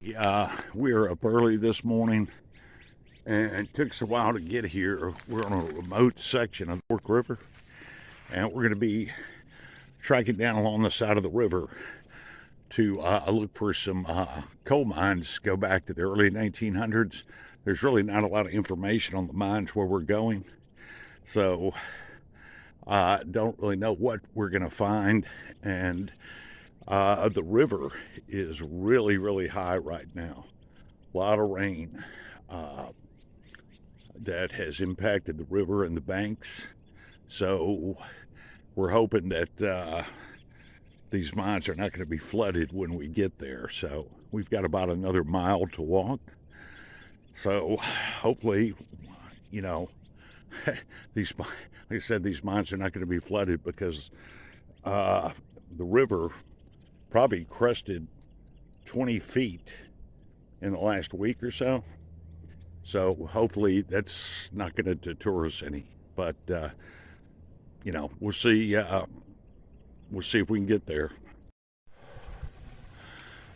We were up early this morning, and it took us a while to get here. We're on a remote section of the Fork River, and we're going to be tracking down along the side of the river to look for some coal mines. Go back to the early 1900s. There's really not a lot of information on the mines where we're going, so I don't really know what we're going to find. And the river is really, really high right now. A lot of rain that has impacted the river and the banks. So we're hoping that these mines are not going to be flooded when we get there. So we've got about another mile to walk. So hopefully, you know, these, like I said, these mines are not going to be flooded because the river probably crested 20 feet in the last week or so. So hopefully that's not going to deter us any. But you know, we'll see. We'll see if we can get there.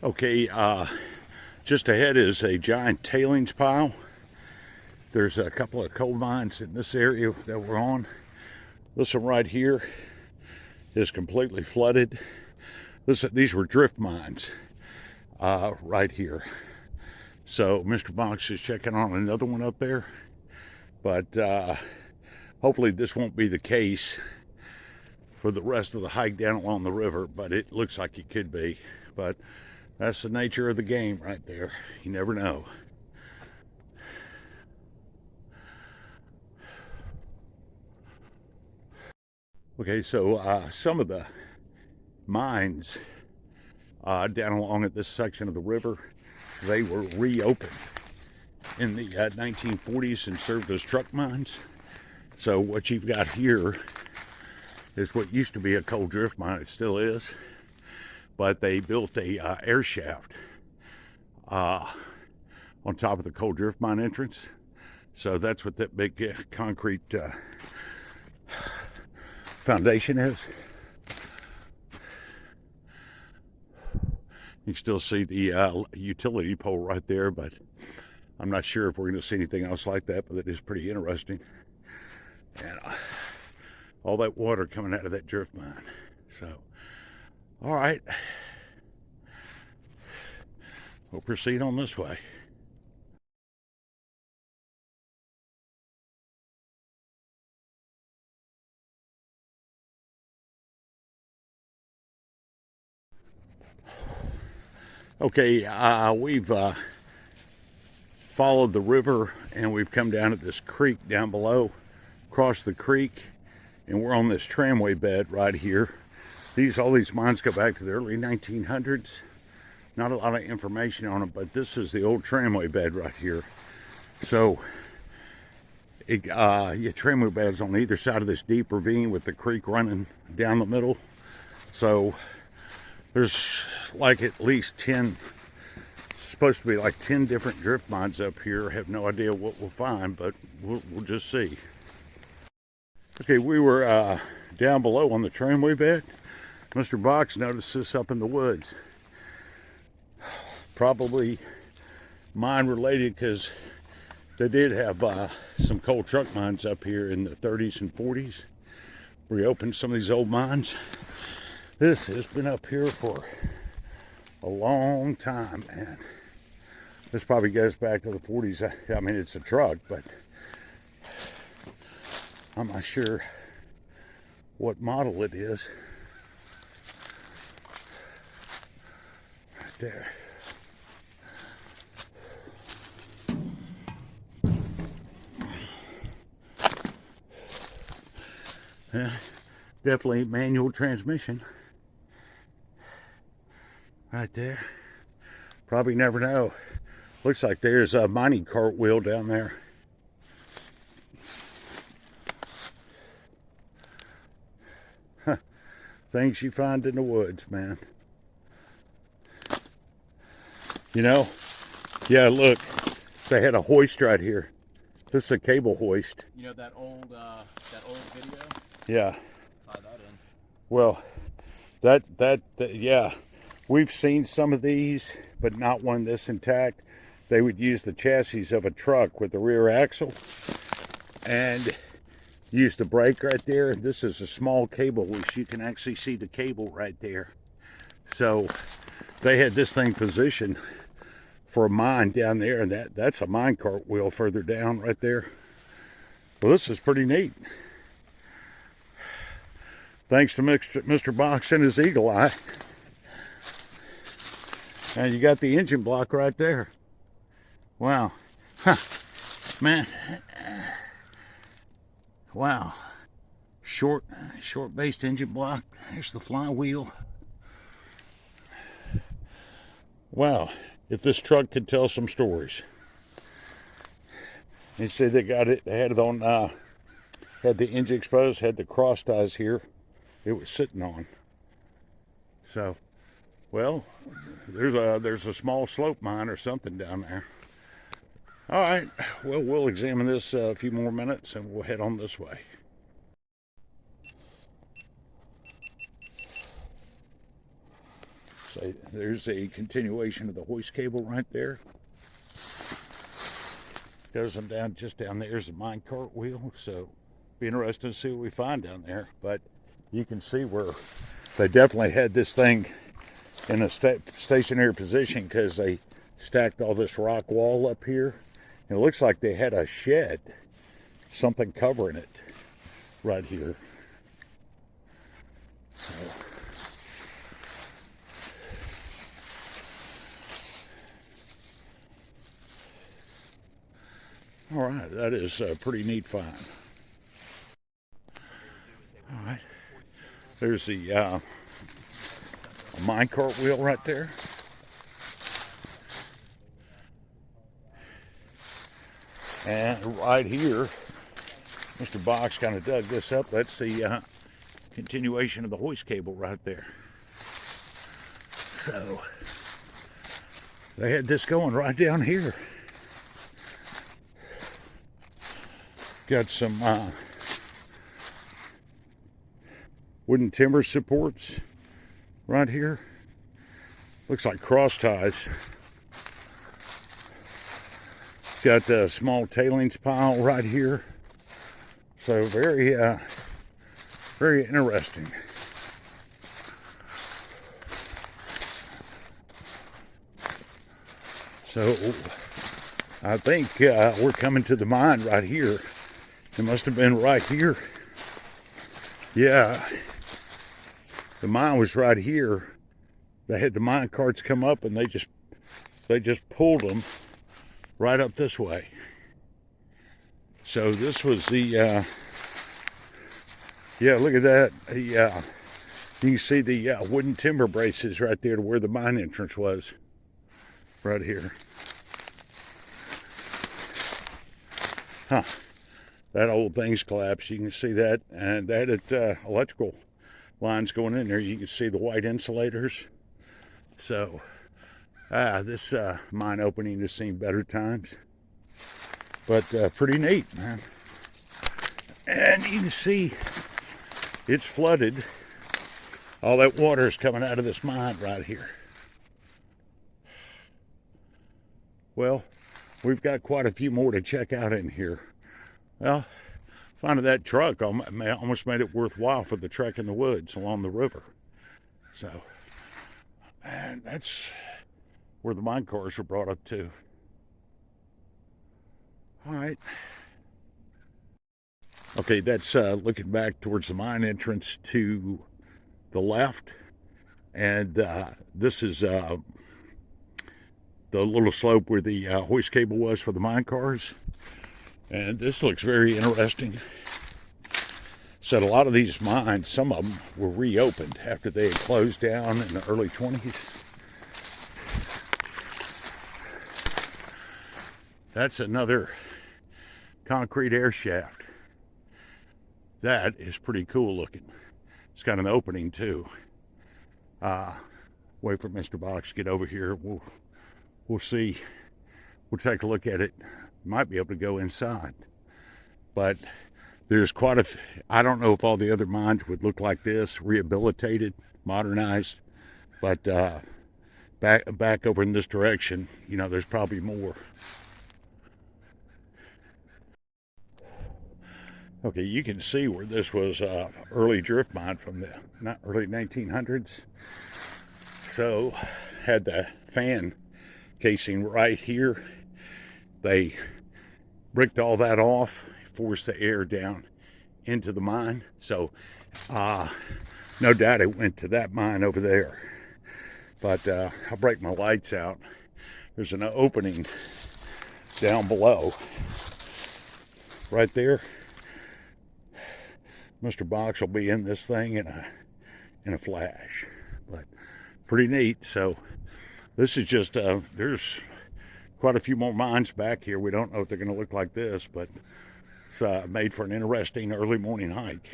Okay, just ahead is a giant tailings pile. There's a couple of coal mines in this area that we're on. This one right here is completely flooded. These were drift mines right here. So Mr. Box is checking on another one up there. But hopefully this won't be the case for the rest of the hike down along the river, but it looks like it could be. But that's the nature of the game right there. You never know. Okay, so some of the mines down along at this section of the river, they were reopened in the 1940s and served as truck mines. So what you've got here is what used to be a coal drift mine. It still is, but they built a air shaft on top of the coal drift mine entrance. So that's what that big concrete foundation is. You can still see the utility pole right there, but I'm not sure if we're going to see anything else like that, but it is pretty interesting. And all that water coming out of that drift mine. So, all right, we'll proceed on this way. Okay, we've followed the river and we've come down to this creek down below, crossed the creek, and we're on this tramway bed right here. All these mines go back to the early 1900s. Not a lot of information on them, but this is the old tramway bed right here. So, tramway beds on either side of this deep ravine with the creek running down the middle. So there's like at least 10, supposed to be like 10 different drift mines up here. I have no idea what we'll find, but we'll just see. Okay, we were down below on the tramway bed. Mr. Box noticed this up in the woods. Probably mine related because they did have some coal truck mines up here in the 30s and 40s. Reopened some of these old mines. This has been up here for a long time, man. This probably goes back to the 40s. I mean, it's a truck, but I'm not sure what model it is. Right there. Yeah, definitely manual transmission. Right there. Probably never know. Looks like there's a mining cart wheel down there. Huh. Things you find in the woods, man. You know? Yeah, look. They had a hoist right here. This is a cable hoist. You know that old video? Yeah. Tie that in. Well, yeah. We've seen some of these, but not one this intact. They would use the chassis of a truck with the rear axle and use the brake right there. This is a small cable, which you can actually see the cable right there. So they had this thing positioned for a mine down there, and that's a mine cart wheel further down right there. Well, this is pretty neat. Thanks to Mr. Box and his eagle eye. And you got the engine block right there. Wow. Huh. Man. Wow. Short-based engine block. There's the flywheel. Wow. If this truck could tell some stories. You see they got it, they had it on, had the engine exposed, had the cross ties here it was sitting on. So, well, there's a small slope mine or something down there. All right, well, we'll examine this a few more minutes and we'll head on this way. So there's a continuation of the hoist cable right there. Goes on down, just down there's a mine cart wheel. So be interesting to see what we find down there. But you can see where they definitely had this thing in a stationary position because they stacked all this rock wall up here. And it looks like they had a shed, something covering it right here. So, all right, that is a pretty neat find. All right, there's the a mine cart wheel right there. And right here, Mr. Box kind of dug this up. That's the continuation of the hoist cable right there. So they had this going right down here. Got some wooden timber supports right here. Looks like cross ties. Got a small tailings pile right here. So very interesting. So I think we're coming to the mine right here. It must have been right here. Yeah, the mine was right here. They had the mine carts come up and they just pulled them right up this way. So this was the yeah, look at that. You can see the wooden timber braces right there to where the mine entrance was right here. Huh. That old thing's collapsed. You can see that, and that electrical lines going in there. You can see the white insulators. So this mine opening has seen better times, but pretty neat, man. And you can see it's flooded. All that water is coming out of this mine right here. Well, we've got quite a few more to check out in here. Well, finding that truck almost made it worthwhile for the trek in the woods along the river. So, and that's where the mine cars were brought up to. All right. Okay, that's looking back towards the mine entrance to the left. And this is the little slope where the hoist cable was for the mine cars. And this looks very interesting. Said a lot of these mines, some of them were reopened after they had closed down in the early 20s. That's another concrete air shaft. That is pretty cool looking. It's got an opening too. Wait for Mr. Box to get over here. We'll see. We'll take a look at it. Might be able to go inside, but there's quite a I don't know if all the other mines would look like this, rehabilitated, modernized, but back over in this direction, you know, there's probably more. Okay, you can see where this was early drift mine from the not early 1900s. So had the fan casing right here. They bricked all that off, forced the air down into the mine. So no doubt it went to that mine over there. But I'll break my lights out. There's an opening down below. Right there. Mr. Box will be in this thing in a flash. But pretty neat. So this is just, there's quite a few more mines back here. We don't know if they're going to look like this, but it's made for an interesting early morning hike.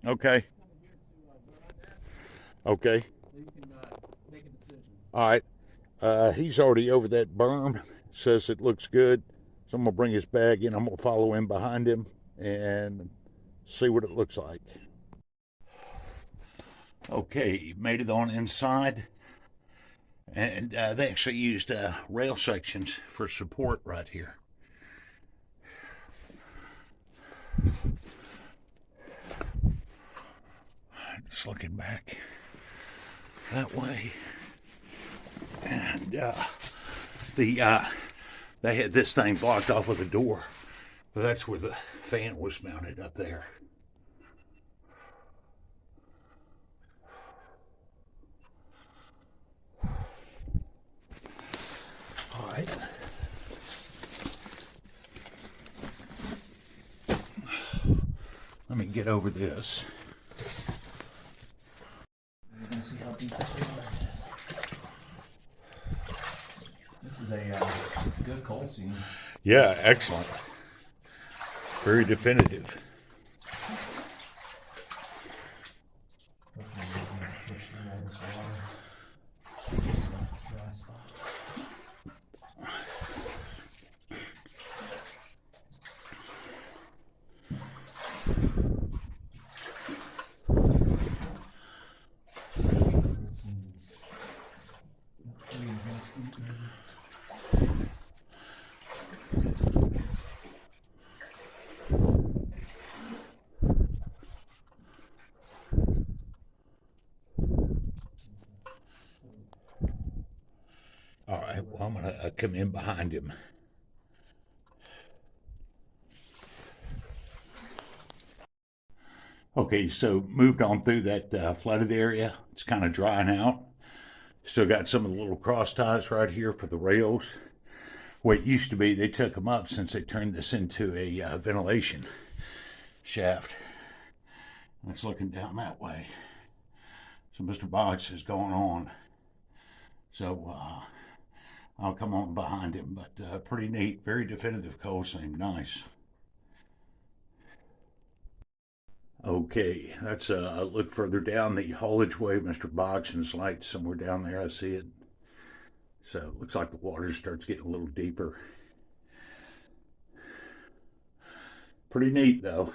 Okay. Okay. So you can make a decision. All right. He's already over that berm. Says it looks good. So I'm going to bring his bag in. I'm going to follow him behind him and see what it looks like. Okay, made it on inside. And they actually used rail sections for support right here. Just looking back that way. And they had this thing blocked off with a door. But that's where the fan was mounted up there. All right. Let me get over this. You can see how deep this river is. This is a good coal seam. Yeah, excellent. Very definitive. All right, well, I'm going to come in behind him. Okay, so moved on through that flooded area. It's kind of drying out. Still got some of the little cross ties right here for the rails. What used to be, they took them up since they turned this into a ventilation shaft. And it's looking down that way. So Mr. Box is going on. So I'll come on behind him, but pretty neat, very definitive coal seam, nice. Okay, that's a look further down the haulage way. Mr. Box and his light somewhere down there, I see it. So it looks like the water starts getting a little deeper. Pretty neat though.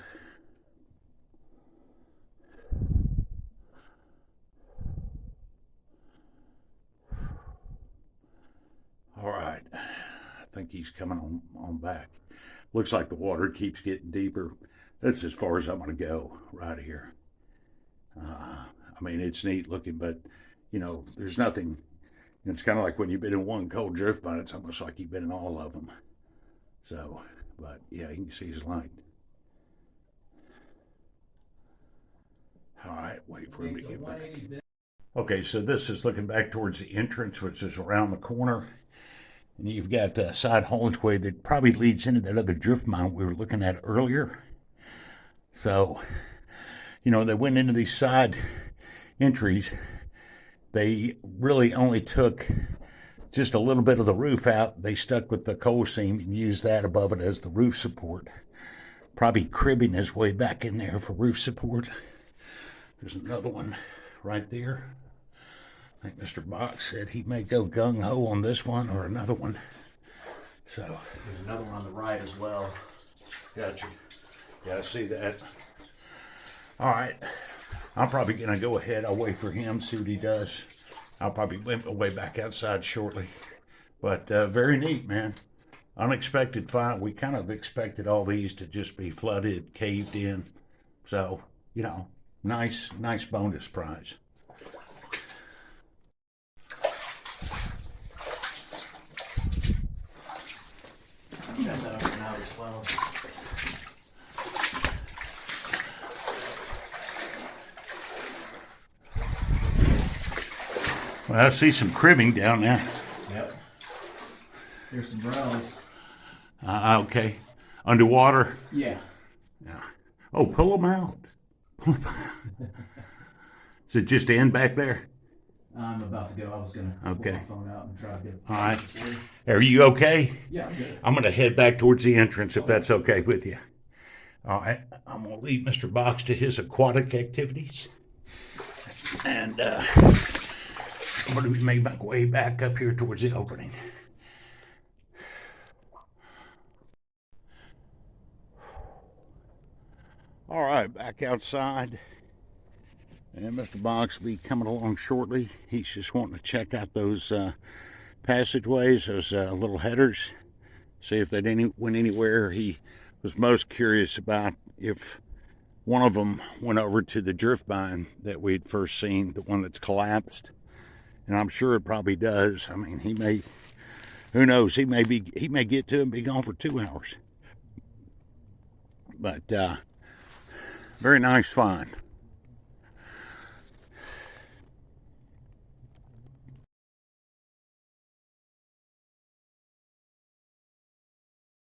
All right, I think he's coming on back. Looks like the water keeps getting deeper. That's as far as I'm going to go right here. I mean, it's neat looking, but you know, there's nothing. It's kind of like when you've been in one cold drift mine, it's almost like you've been in all of them. So, but yeah, you can see his light. All right, wait for him to get back. Okay, so this is looking back towards the entrance, which is around the corner. And you've got a side haulage way that probably leads into that other drift mine we were looking at earlier. So, you know, they went into these side entries. They really only took just a little bit of the roof out. They stuck with the coal seam and used that above it as the roof support. Probably cribbing his way back in there for roof support. There's another one right there. I think Mr. Box said he may go gung-ho on this one or another one. So there's another one on the right as well. Gotcha. Yeah, I see that. All right. I'm probably gonna go ahead. I'll wait for him, see what he does. I'll probably make my way back outside shortly. But very neat, man. Unexpected find. We kind of expected all these to just be flooded, caved in. So, you know, nice bonus prize. You got that open out as well. Well, I see some cribbing down there. Yep. Here's some browns. Okay. Underwater? Yeah. Yeah. Oh, pull them out. Is it just end back there? I'm about to go. I was gonna Okay. pull my phone out and try to get it. All right. Are you okay? Yeah, I'm good. I'm going to head back towards the entrance if that's okay with you. All right. I'm going to leave Mr. Box to his aquatic activities. And I'm going to make my way back up here towards the opening. All right, back outside. And Mr. Box will be coming along shortly. He's just wanting to check out those passageways, those little headers, see if they went anywhere. He was most curious about if one of them went over to the drift mine that we'd first seen, the one that's collapsed. And I'm sure it probably does. I mean, he may, who knows, he may get to it and be gone for 2 hours. But very nice find.